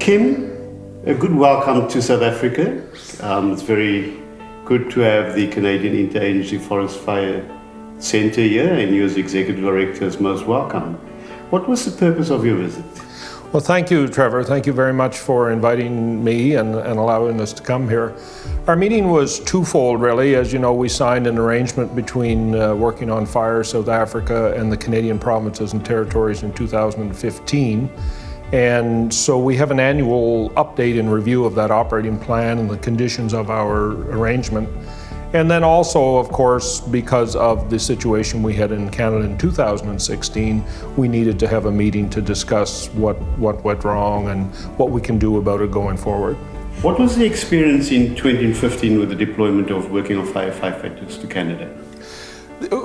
Kim, a good welcome to South Africa. It's very good to have the Canadian Interagency Forest Fire Centre here, and you as Executive Director is most welcome. What was the purpose of your visit? Well, thank you, Trevor. Thank you very much for inviting me and allowing us to come here. Our meeting was twofold, really. As you know, we signed an arrangement between Working on Fire South Africa and the Canadian provinces and territories in 2015. And so we have an annual update and review of that operating plan and the conditions of our arrangement. And then also, of course, because of the situation we had in Canada in 2016, we needed to have a meeting to discuss what went wrong and what we can do about it going forward. What was the experience in 2015 with the deployment of Working on Fire firefighters to Canada?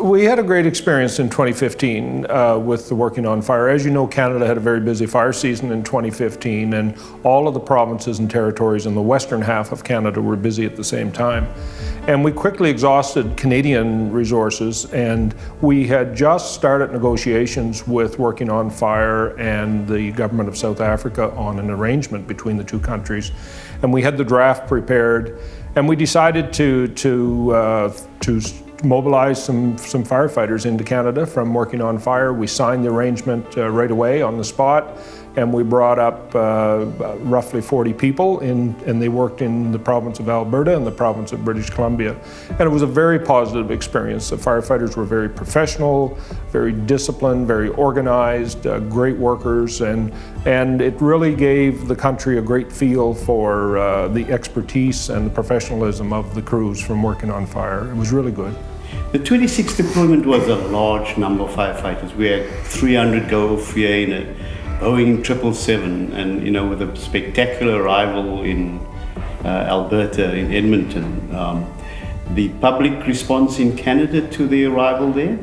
We had a great experience in 2015 with the Working on Fire. As you know, Canada had a very busy fire season in 2015, and all of the provinces and territories in the western half of Canada were busy at the same time. And we quickly exhausted Canadian resources, and we had just started negotiations with Working on Fire and the government of South Africa on an arrangement between the two countries. And we had the draft prepared, and we decided to mobilize some firefighters into Canada from Working on Fire. We signed the arrangement right away on the spot, and we brought up roughly 40 people, and they worked in the province of Alberta and the province of British Columbia. And it was a very positive experience. The firefighters were very professional, very disciplined, very organized, great workers, and it really gave the country a great feel for the expertise and the professionalism of the crews from Working on Fire. It was really good. The 26th deployment was a large number of firefighters. We had 300 go off here in a Boeing 777, and with a spectacular arrival in Alberta, in Edmonton. The public response in Canada to the arrival there?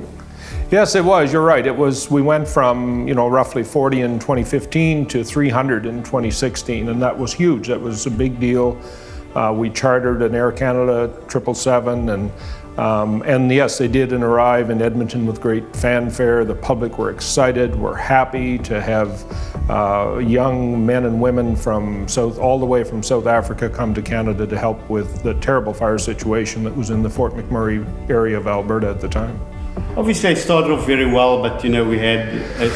Yes, it was. You're right. It was. We went from roughly 40 in 2015 to 300 in 2016, and that was huge. That was a big deal. We chartered an Air Canada 777, and yes, they did arrive in Edmonton with great fanfare. The public were excited. We're happy to have young men and women from all the way from South Africa come to Canada to help with the terrible fire situation that was in the Fort McMurray area of Alberta at the time. Obviously, it started off very well, but we had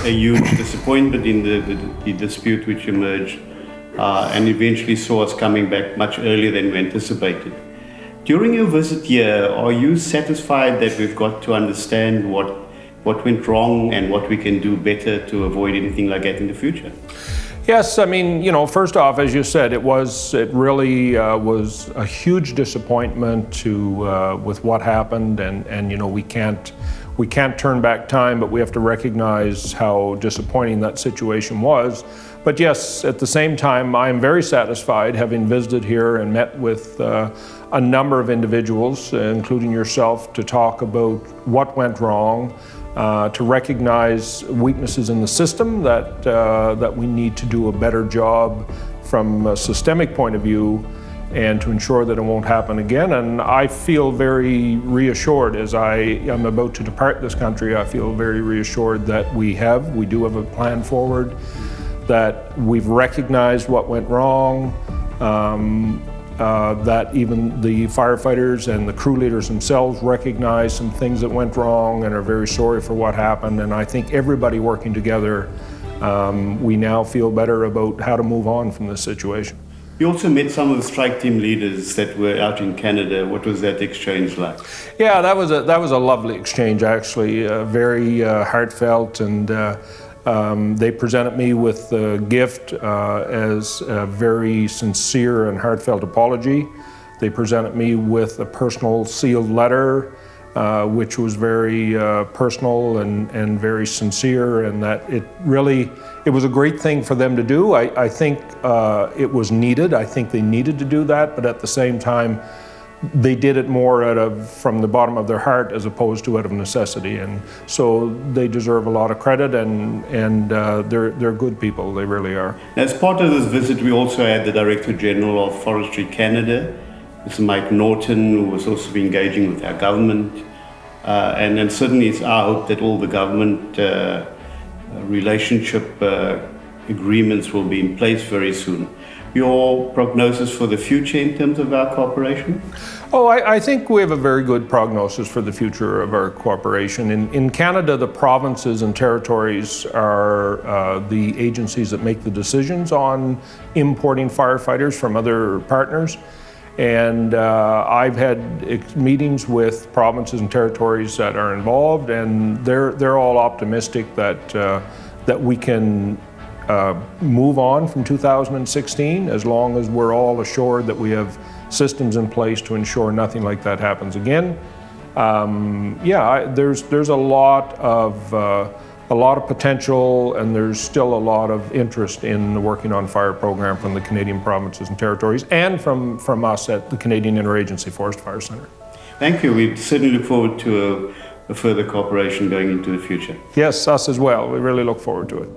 a huge disappointment in the dispute which emerged, and eventually saw us coming back much earlier than we anticipated. During your visit here, are you satisfied that we've got to understand what went wrong and what we can do better to avoid anything like that in the future? Yes, I mean, first off, as you said, it really was a huge disappointment with what happened, and we can't turn back time, but we have to recognize how disappointing that situation was. But yes, at the same time, I am very satisfied, having visited here and met with a number of individuals, including yourself, to talk about what went wrong, to recognize weaknesses in the system that we need to do a better job from a systemic point of view, and to ensure that it won't happen again. And I feel very reassured as I am about to depart this country. I feel very reassured that we do have a plan forward, that we've recognized what went wrong, that even the firefighters and the crew leaders themselves recognize some things that went wrong and are very sorry for what happened. And I think everybody working together, we now feel better about how to move on from this situation. You also met some of the strike team leaders that were out in Canada. What was that exchange like? Yeah, that was a lovely exchange, actually, very heartfelt, and they presented me with a gift as a very sincere and heartfelt apology. They presented me with a personal sealed letter, which was very personal and very sincere, and that it was a great thing for them to do. I think it was needed. I think they needed to do that, but at the same time, they did it more from the bottom of their heart as opposed to out of necessity, and so they deserve a lot of credit, and they're good people. They really are. As part of this visit, we also had the Director General of Forestry Canada, Mr. Mike Norton, who was also engaging with our government, and certainly it's our hope that all the government relationship agreements will be in place very soon. Your prognosis for the future in terms of our cooperation? Oh, I think we have a very good prognosis for the future of our cooperation. In Canada, the provinces and territories are the agencies that make the decisions on importing firefighters from other partners. And I've had meetings with provinces and territories that are involved, and they're all optimistic that we can move on from 2016 as long as we're all assured that we have systems in place to ensure nothing like that happens again. There's a lot of potential, and there's still a lot of interest in the Working on Fire program from the Canadian provinces and territories, and from us at the Canadian Interagency Forest Fire Centre. Thank you. We certainly look forward to a further cooperation going into the future. Yes, us as well. We really look forward to it.